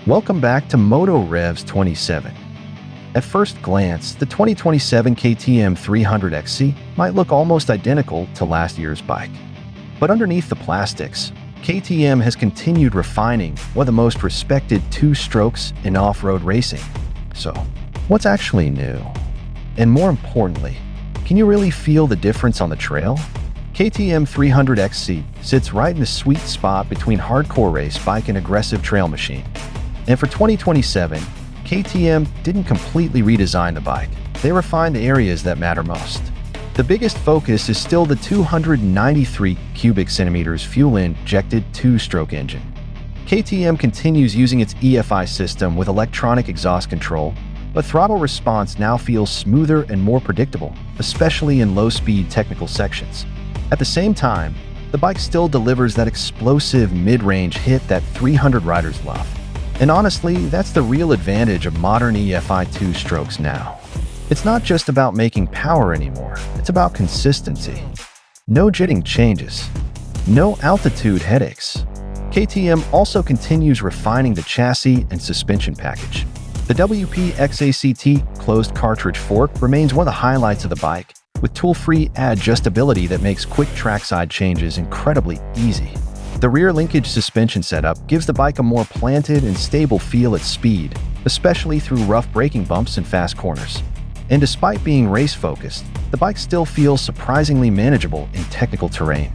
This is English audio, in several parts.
Welcome back to Moto Revs 27. At first glance, the 2027 KTM 300XC might look almost identical to last year's bike. But underneath the plastics, KTM has continued refining one of the most respected two-strokes in off-road racing. So, what's actually new? And more importantly, can you really feel the difference on the trail? KTM 300XC sits right in the sweet spot between hardcore race bike and aggressive trail machine. And for 2027, KTM didn't completely redesign the bike. They refined the areas that matter most. The biggest focus is still the 293 cubic centimeters fuel-injected two-stroke engine. KTM continues using its EFI system with electronic exhaust control, but throttle response now feels smoother and more predictable, especially in low-speed technical sections. At the same time, the bike still delivers that explosive mid-range hit that 300 riders love. And honestly, that's the real advantage of modern EFI two-strokes now. It's not just about making power anymore, it's about consistency. No jitting changes. No altitude headaches. KTM also continues refining the chassis and suspension package. The WP XACT closed cartridge fork remains one of the highlights of the bike, with tool-free adjustability that makes quick trackside changes incredibly easy. The rear linkage suspension setup gives the bike a more planted and stable feel at speed, especially through rough braking bumps and fast corners. And despite being race-focused, the bike still feels surprisingly manageable in technical terrain.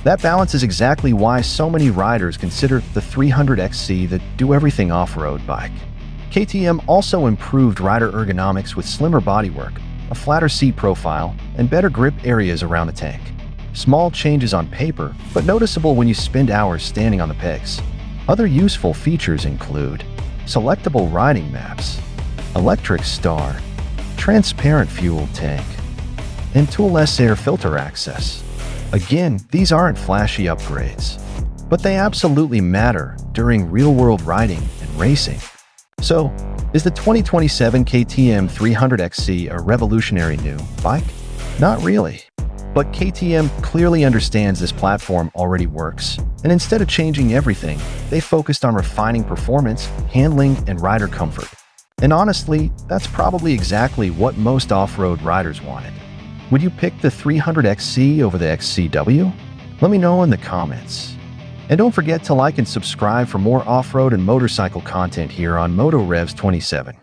That balance is exactly why so many riders consider the 300XC the do-everything off-road bike. KTM also improved rider ergonomics with slimmer bodywork, a flatter seat profile, and better grip areas around the tank. Small changes on paper, but noticeable when you spend hours standing on the pegs. Other useful features include selectable riding maps, electric start, transparent fuel tank, and toolless air filter access. Again, these aren't flashy upgrades, but they absolutely matter during real-world riding and racing. So, is the 2027 KTM 300XC a revolutionary new bike? Not really. But KTM clearly understands this platform already works, and instead of changing everything, they focused on refining performance, handling, and rider comfort. And honestly, that's probably exactly what most off-road riders wanted. Would you pick the 300XC over the XCW? Let me know in the comments. And don't forget to like and subscribe for more off-road and motorcycle content here on Moto Revs 27.